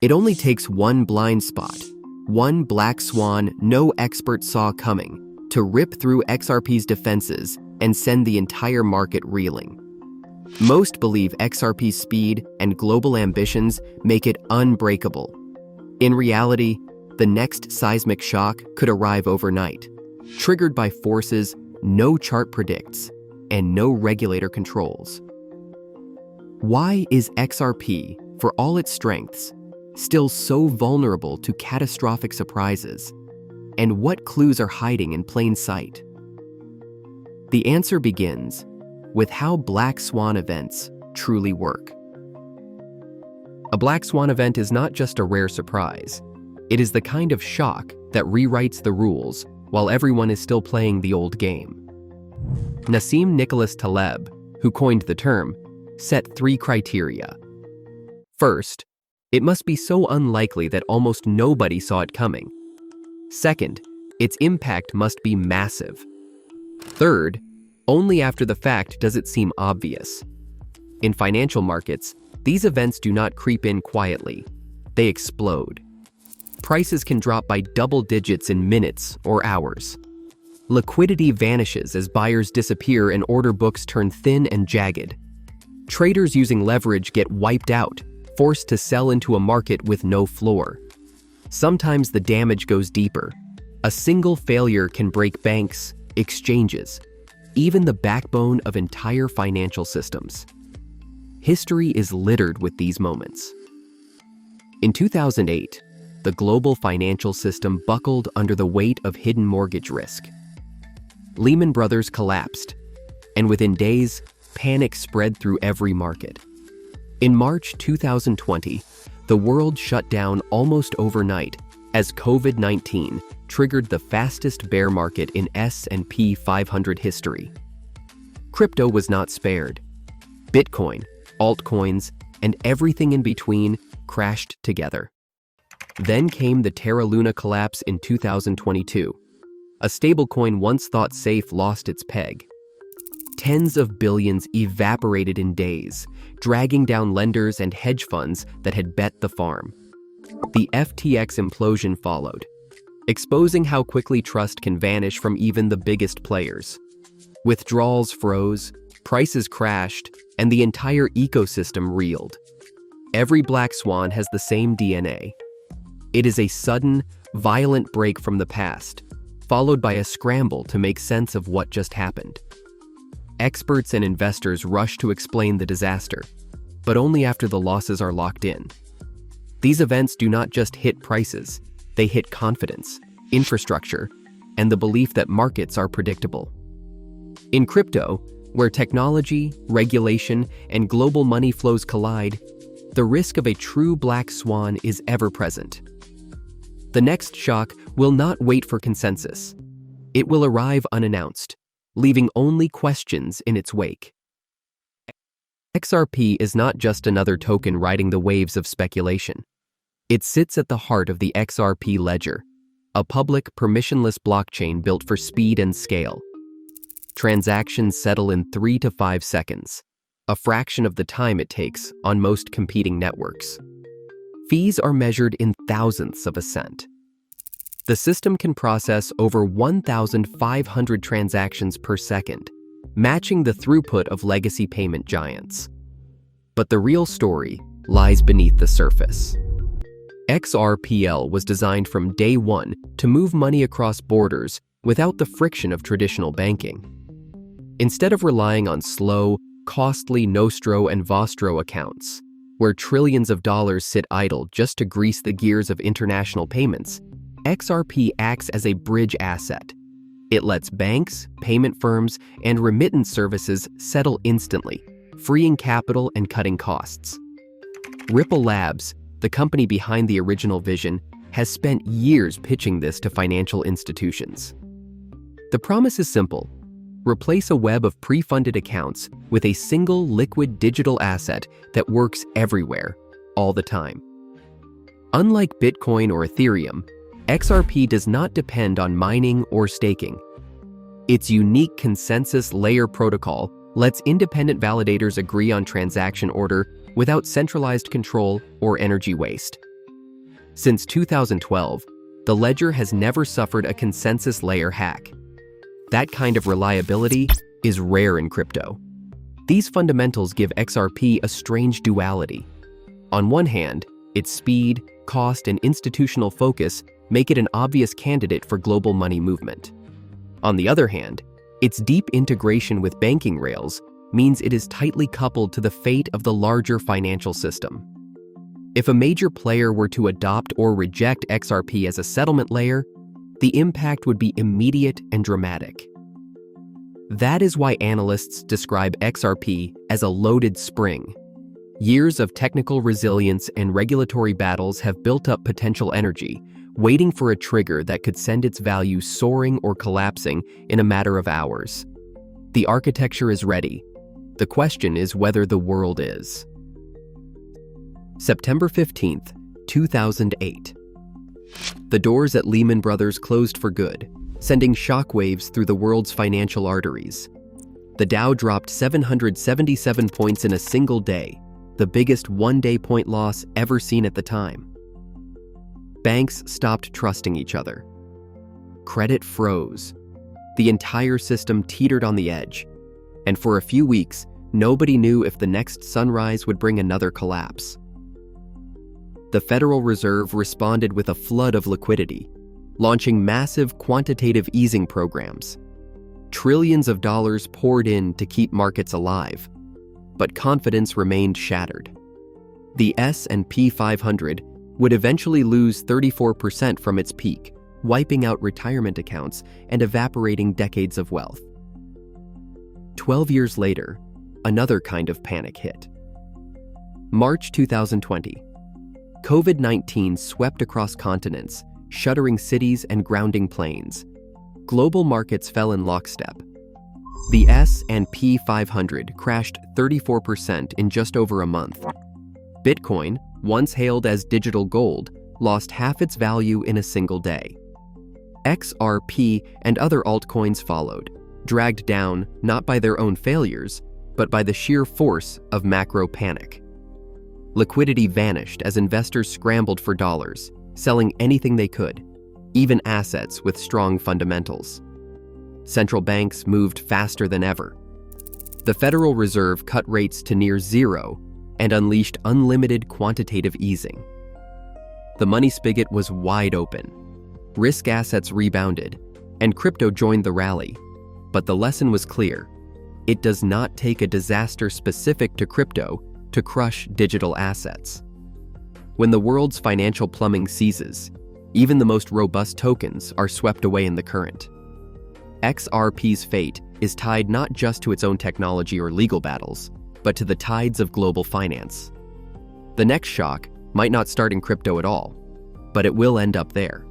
It only takes one blind spot, one black swan no expert saw coming, to rip through XRP's defenses and send the entire market reeling. Most believe XRP's speed and global ambitions make it unbreakable. In reality, the next seismic shock could arrive overnight, triggered by forces no chart predicts and no regulator controls. Why is XRP, for all its strengths, still so vulnerable to catastrophic surprises? And what clues are hiding in plain sight? The answer begins with how black swan events truly work. A black swan event is not just a rare surprise. It is the kind of shock that rewrites the rules while everyone is still playing the old game. Nassim Nicholas Taleb, who coined the term, set 3 criteria. First, it must be so unlikely that almost nobody saw it coming. Second, its impact must be massive. Third, only after the fact does it seem obvious. In financial markets, these events do not creep in quietly. They explode. Prices can drop by double digits in minutes or hours. Liquidity vanishes as buyers disappear and order books turn thin and jagged. Traders using leverage get wiped out, forced to sell into a market with no floor. Sometimes the damage goes deeper. A single failure can break banks, exchanges, even the backbone of entire financial systems. History is littered with these moments. In 2008, the global financial system buckled under the weight of hidden mortgage risk. Lehman Brothers collapsed, and within days, panic spread through every market. In March 2020, the world shut down almost overnight as COVID-19 triggered the fastest bear market in S&P 500 history. Crypto was not spared. Bitcoin, altcoins, and everything in between crashed together. Then came the Terra Luna collapse in 2022. A stablecoin once thought safe lost its peg. Tens of billions evaporated in days, dragging down lenders and hedge funds that had bet the farm. The FTX implosion followed, exposing how quickly trust can vanish from even the biggest players. Withdrawals froze, prices crashed, and the entire ecosystem reeled. Every black swan has the same DNA. It is a sudden, violent break from the past, followed by a scramble to make sense of what just happened. Experts and investors rush to explain the disaster, but only after the losses are locked in. These events do not just hit prices, they hit confidence, infrastructure, and the belief that markets are predictable. In crypto, where technology, regulation, and global money flows collide, the risk of a true black swan is ever present. The next shock will not wait for consensus. It will arrive unannounced, leaving only questions in its wake. XRP is not just another token riding the waves of speculation. It sits at the heart of the XRP ledger, a public, permissionless blockchain built for speed and scale. Transactions settle in 3 to 5 seconds, a fraction of the time it takes on most competing networks. Fees are measured in thousandths of a cent. The system can process over 1,500 transactions per second, matching the throughput of legacy payment giants. But the real story lies beneath the surface. XRPL was designed from day one to move money across borders without the friction of traditional banking. Instead of relying on slow, costly Nostro and Vostro accounts, where trillions of dollars sit idle just to grease the gears of international payments, XRP acts as a bridge asset. It lets banks, payment firms, and remittance services settle instantly, freeing capital and cutting costs. Ripple Labs, the company behind the original vision, has spent years pitching this to financial institutions. The promise is simple. Replace a web of pre-funded accounts with a single liquid digital asset that works everywhere, all the time. Unlike Bitcoin or Ethereum, XRP does not depend on mining or staking. Its unique consensus layer protocol lets independent validators agree on transaction order without centralized control or energy waste. Since 2012, the ledger has never suffered a consensus layer hack. That kind of reliability is rare in crypto. These fundamentals give XRP a strange duality. On one hand, its speed, cost, and institutional focus make it an obvious candidate for global money movement. On the other hand, its deep integration with banking rails means it is tightly coupled to the fate of the larger financial system. If a major player were to adopt or reject XRP as a settlement layer, the impact would be immediate and dramatic. That is why analysts describe XRP as a loaded spring. Years of technical resilience and regulatory battles have built up potential energy, waiting for a trigger that could send its value soaring or collapsing in a matter of hours. The architecture is ready. The question is whether the world is. September 15, 2008. The doors at Lehman Brothers closed for good, sending shockwaves through the world's financial arteries. The Dow dropped 777 points in a single day, the biggest one-day point loss ever seen at the time. Banks stopped trusting each other. Credit froze. The entire system teetered on the edge, and for a few weeks, nobody knew if the next sunrise would bring another collapse. The Federal Reserve responded with a flood of liquidity, launching massive quantitative easing programs. Trillions of dollars poured in to keep markets alive, but confidence remained shattered. The S&P 500 would eventually lose 34% from its peak, wiping out retirement accounts and evaporating decades of wealth. 12 years later, another kind of panic hit. March 2020. COVID-19 swept across continents, shuttering cities and grounding planes. Global markets fell in lockstep. The S&P 500 crashed 34% in just over a month. Bitcoin, once hailed as digital gold, lost half its value in a single day. XRP and other altcoins followed, dragged down not by their own failures, but by the sheer force of macro panic. Liquidity vanished as investors scrambled for dollars, selling anything they could, even assets with strong fundamentals. Central banks moved faster than ever. The Federal Reserve cut rates to near zero and unleashed unlimited quantitative easing. The money spigot was wide open. Risk assets rebounded, and crypto joined the rally. But the lesson was clear. It does not take a disaster specific to crypto to crush digital assets. When the world's financial plumbing ceases, even the most robust tokens are swept away in the current. XRP's fate is tied not just to its own technology or legal battles, but to the tides of global finance. The next shock might not start in crypto at all, but it will end up there.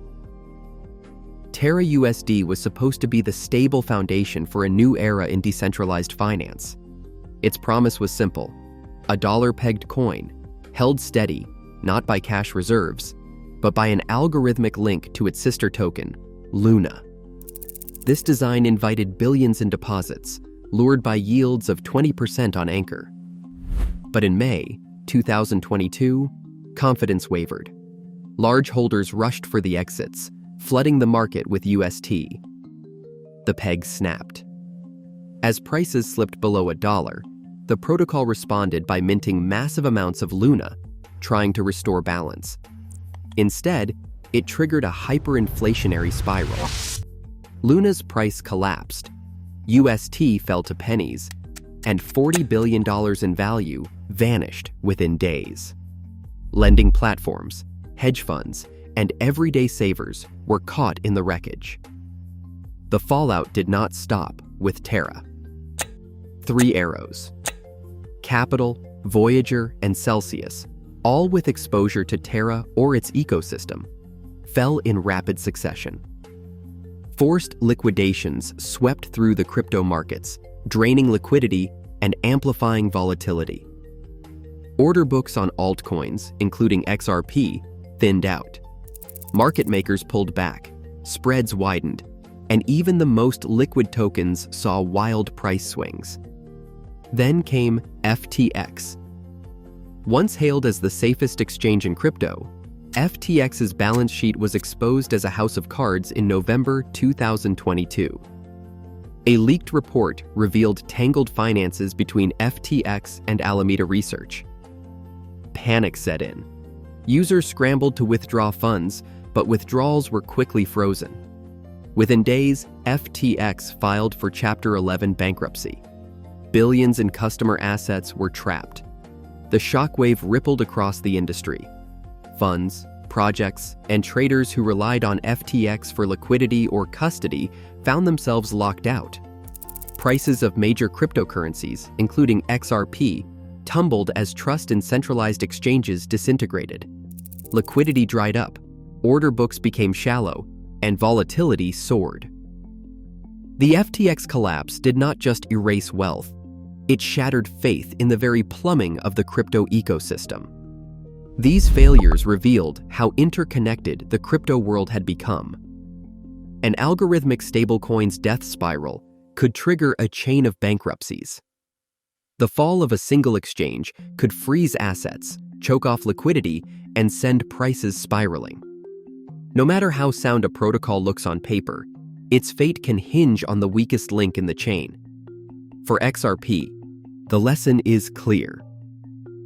Terra USD was supposed to be the stable foundation for a new era in decentralized finance. Its promise was simple: a dollar-pegged coin, held steady, not by cash reserves, but by an algorithmic link to its sister token, Luna. This design invited billions in deposits, lured by yields of 20% on Anchor. But in May 2022, confidence wavered. Large holders rushed for the exits, flooding the market with UST. The peg snapped. As prices slipped below $1, the protocol responded by minting massive amounts of Luna, trying to restore balance. Instead, it triggered a hyperinflationary spiral. Luna's price collapsed, UST fell to pennies, and $40 billion in value vanished within days. Lending platforms, hedge funds, and everyday savers were caught in the wreckage. The fallout did not stop with Terra. 3 arrows: Capital, Voyager, and Celsius, all with exposure to Terra or its ecosystem, fell in rapid succession. Forced liquidations swept through the crypto markets, draining liquidity and amplifying volatility. Order books on altcoins, including XRP, thinned out. Market makers pulled back, spreads widened, and even the most liquid tokens saw wild price swings. Then came FTX. Once hailed as the safest exchange in crypto, FTX's balance sheet was exposed as a house of cards in November 2022. A leaked report revealed tangled finances between FTX and Alameda Research. Panic set in. Users scrambled to withdraw funds, but withdrawals were quickly frozen. Within days, FTX filed for Chapter 11 bankruptcy. Billions in customer assets were trapped. The shockwave rippled across the industry. Funds, projects, and traders who relied on FTX for liquidity or custody found themselves locked out. Prices of major cryptocurrencies, including XRP, tumbled as trust in centralized exchanges disintegrated. Liquidity dried up, order books became shallow, and volatility soared. The FTX collapse did not just erase wealth, it shattered faith in the very plumbing of the crypto ecosystem. These failures revealed how interconnected the crypto world had become. An algorithmic stablecoin's death spiral could trigger a chain of bankruptcies. The fall of a single exchange could freeze assets, choke off liquidity, and send prices spiraling. No matter how sound a protocol looks on paper, its fate can hinge on the weakest link in the chain. For XRP, the lesson is clear.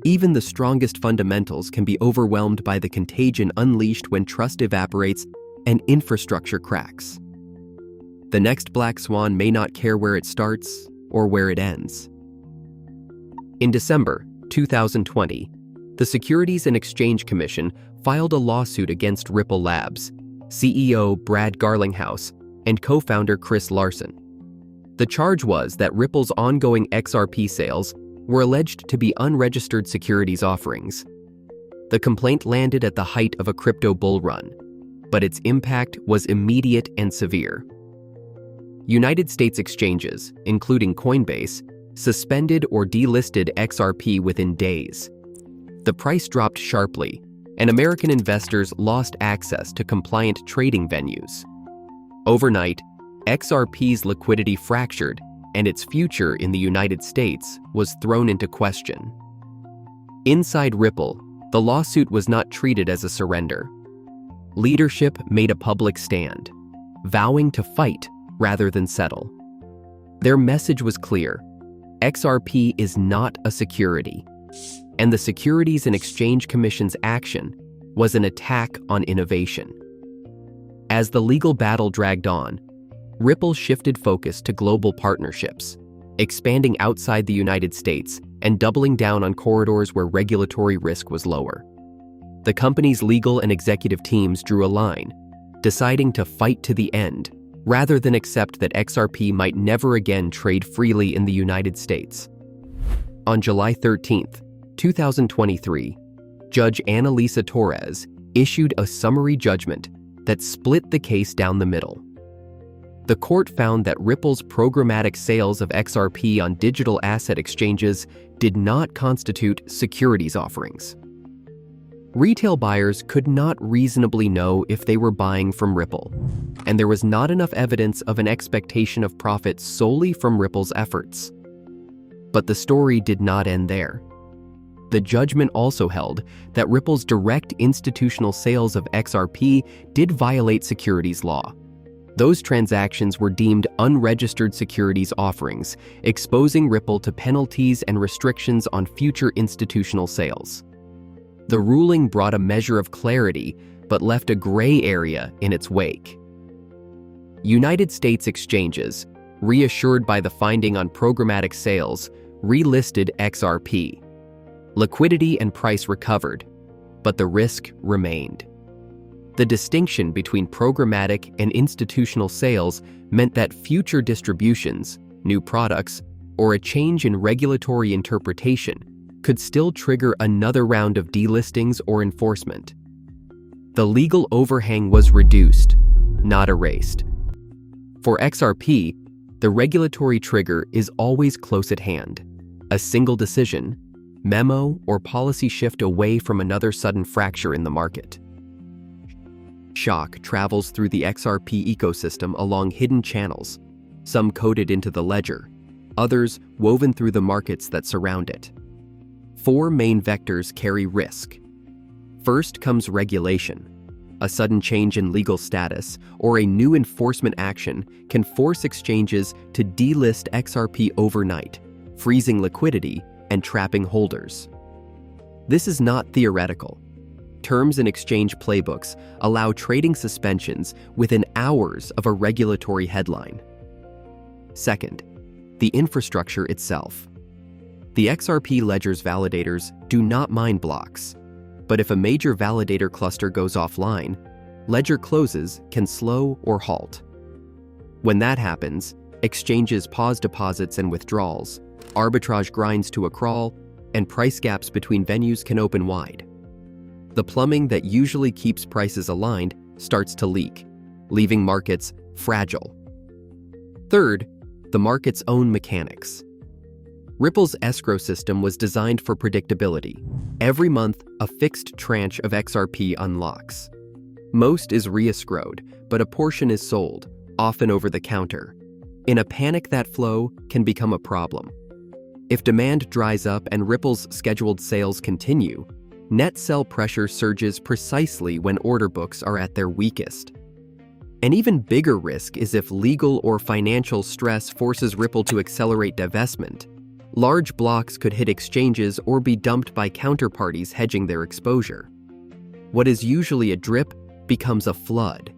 Even the strongest fundamentals can be overwhelmed by the contagion unleashed when trust evaporates and infrastructure cracks. The next black swan may not care where it starts or where it ends. In December 2020, the Securities and Exchange Commission filed a lawsuit against Ripple Labs, CEO Brad Garlinghouse, and co-founder Chris Larsen. The charge was that Ripple's ongoing XRP sales were alleged to be unregistered securities offerings. The complaint landed at the height of a crypto bull run, but its impact was immediate and severe. United States exchanges, including Coinbase, suspended or delisted XRP within days. The price dropped sharply, and American investors lost access to compliant trading venues. Overnight, XRP's liquidity fractured, and its future in the United States was thrown into question. Inside Ripple, the lawsuit was not treated as a surrender. Leadership made a public stand, vowing to fight rather than settle. Their message was clear: XRP is not a security, and the Securities and Exchange Commission's action was an attack on innovation. As the legal battle dragged on, Ripple shifted focus to global partnerships, expanding outside the United States and doubling down on corridors where regulatory risk was lower. The company's legal and executive teams drew a line, deciding to fight to the end rather than accept that XRP might never again trade freely in the United States. On July 13, 2023, Judge Annalisa Torres issued a summary judgment that split the case down the middle. The court found that Ripple's programmatic sales of XRP on digital asset exchanges did not constitute securities offerings. Retail buyers could not reasonably know if they were buying from Ripple, and there was not enough evidence of an expectation of profit solely from Ripple's efforts. But the story did not end there. The judgment also held that Ripple's direct institutional sales of XRP did violate securities law. Those transactions were deemed unregistered securities offerings, exposing Ripple to penalties and restrictions on future institutional sales. The ruling brought a measure of clarity, but left a gray area in its wake. United States exchanges, reassured by the finding on programmatic sales, relisted XRP. Liquidity and price recovered, but the risk remained. The distinction between programmatic and institutional sales meant that future distributions, new products, or a change in regulatory interpretation could still trigger another round of delistings or enforcement. The legal overhang was reduced, not erased. For XRP, the regulatory trigger is always close at hand. A single decision, memo, or policy shift away from another sudden fracture in the market. Shock travels through the XRP ecosystem along hidden channels, some coded into the ledger, others woven through the markets that surround it. Four main vectors carry risk. First comes regulation. A sudden change in legal status or a new enforcement action can force exchanges to delist XRP overnight, freezing liquidity and trapping holders. This is not theoretical. Terms in exchange playbooks allow trading suspensions within hours of a regulatory headline. Second, the infrastructure itself. The XRP ledger's validators do not mine blocks, but if a major validator cluster goes offline, ledger closes can slow or halt. When that happens, exchanges pause deposits and withdrawals, arbitrage grinds to a crawl, and price gaps between venues can open wide. The plumbing that usually keeps prices aligned starts to leak, leaving markets fragile. Third, the market's own mechanics. Ripple's escrow system was designed for predictability. Every month, a fixed tranche of XRP unlocks. Most is re-escrowed, but a portion is sold, often over the counter. In a panic, that flow can become a problem. If demand dries up and Ripple's scheduled sales continue, net sell pressure surges precisely when order books are at their weakest. An even bigger risk is if legal or financial stress forces Ripple to accelerate divestment. Large blocks could hit exchanges or be dumped by counterparties hedging their exposure. What is usually a drip becomes a flood.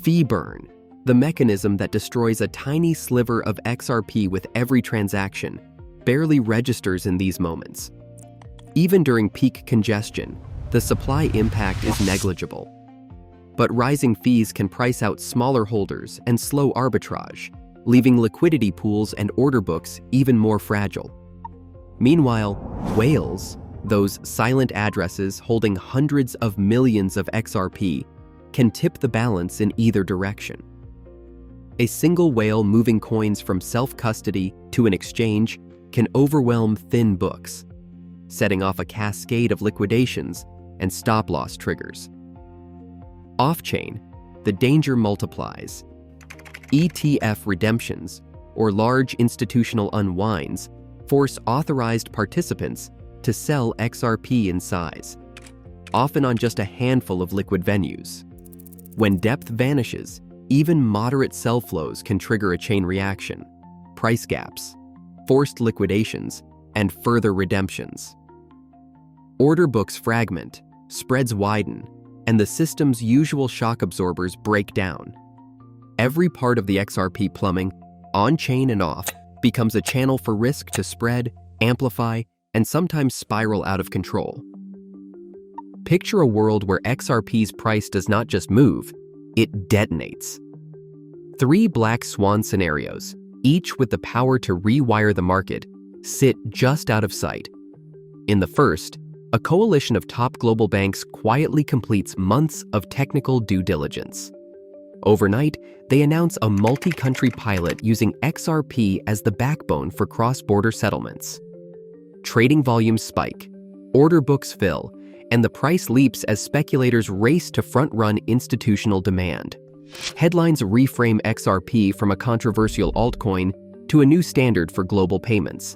Fee burn, the mechanism that destroys a tiny sliver of XRP with every transaction, barely registers in these moments. Even during peak congestion, the supply impact is negligible. But rising fees can price out smaller holders and slow arbitrage, leaving liquidity pools and order books even more fragile. Meanwhile, whales, those silent addresses holding hundreds of millions of XRP, can tip the balance in either direction. A single whale moving coins from self-custody to an exchange can overwhelm thin books, setting off a cascade of liquidations and stop-loss triggers. Off-chain, the danger multiplies. ETF redemptions, or large institutional unwinds, force authorized participants to sell XRP in size, often on just a handful of liquid venues. When depth vanishes, even moderate sell flows can trigger a chain reaction, price gaps, forced liquidations, and further redemptions. Order books fragment, spreads widen, and the system's usual shock absorbers break down. Every part of the XRP plumbing, on-chain and off, becomes a channel for risk to spread, amplify, and sometimes spiral out of control. Picture a world where XRP's price does not just move, it detonates. 3 black swan scenarios, each with the power to rewire the market, sit just out of sight. In the first, a coalition of top global banks quietly completes months of technical due diligence. Overnight, they announce a multi-country pilot using XRP as the backbone for cross-border settlements. Trading volumes spike, order books fill, and the price leaps as speculators race to front-run institutional demand. Headlines reframe XRP from a controversial altcoin to a new standard for global payments.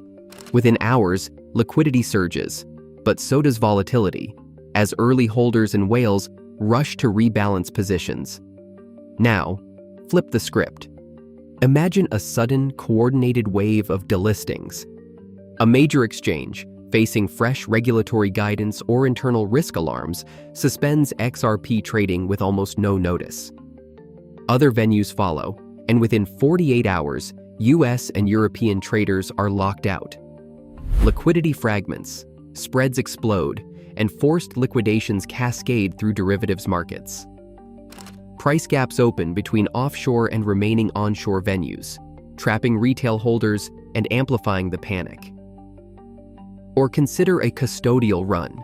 Within hours, liquidity surges, but so does volatility, as early holders and whales rush to rebalance positions. Now, flip the script. Imagine a sudden, coordinated wave of delistings. A major exchange, facing fresh regulatory guidance or internal risk alarms, suspends XRP trading with almost no notice. Other venues follow, and within 48 hours, US and European traders are locked out. Liquidity fragments, spreads explode, and forced liquidations cascade through derivatives markets. Price gaps open between offshore and remaining onshore venues, trapping retail holders and amplifying the panic. Or consider a custodial run.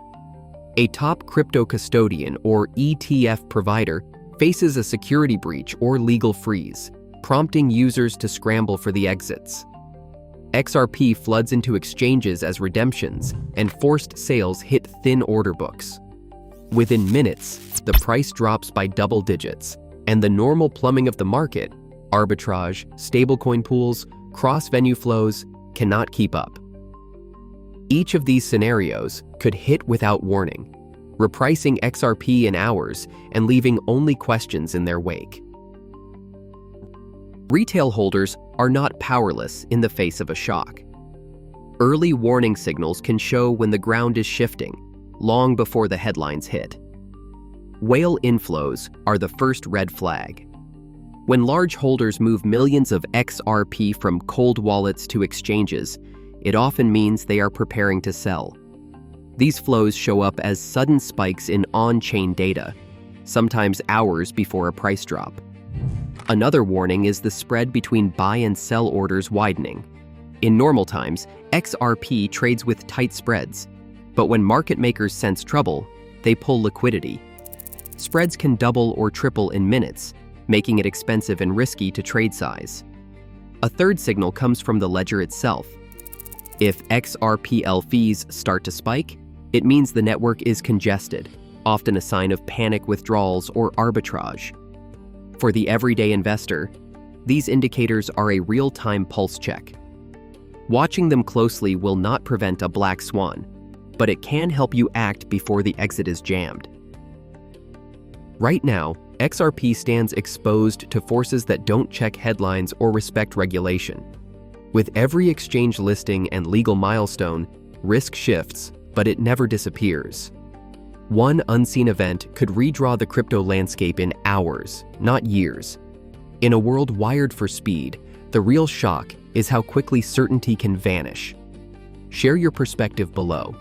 A top crypto custodian or ETF provider faces a security breach or legal freeze, prompting users to scramble for the exits. XRP floods into exchanges as redemptions, and forced sales hit thin order books. Within minutes, the price drops by double digits, and the normal plumbing of the market, arbitrage, stablecoin pools, cross-venue flows, cannot keep up. Each of these scenarios could hit without warning, repricing XRP in hours and leaving only questions in their wake. Retail holders are not powerless in the face of a shock. Early warning signals can show when the ground is shifting, long before the headlines hit. Whale inflows are the first red flag. When large holders move millions of XRP from cold wallets to exchanges, it often means they are preparing to sell. These flows show up as sudden spikes in on-chain data, sometimes hours before a price drop. Another warning is the spread between buy and sell orders widening. In normal times, XRP trades with tight spreads, but when market makers sense trouble, they pull liquidity. Spreads can double or triple in minutes, making it expensive and risky to trade size. A third signal comes from the ledger itself. If XRPL fees start to spike, it means the network is congested, often a sign of panic withdrawals or arbitrage. For the everyday investor, these indicators are a real-time pulse check. Watching them closely will not prevent a black swan, but it can help you act before the exit is jammed. Right now, XRP stands exposed to forces that don't check headlines or respect regulation. With every exchange listing and legal milestone, risk shifts, but it never disappears. One unseen event could redraw the crypto landscape in hours, not years. In a world wired for speed, the real shock is how quickly certainty can vanish. Share your perspective below.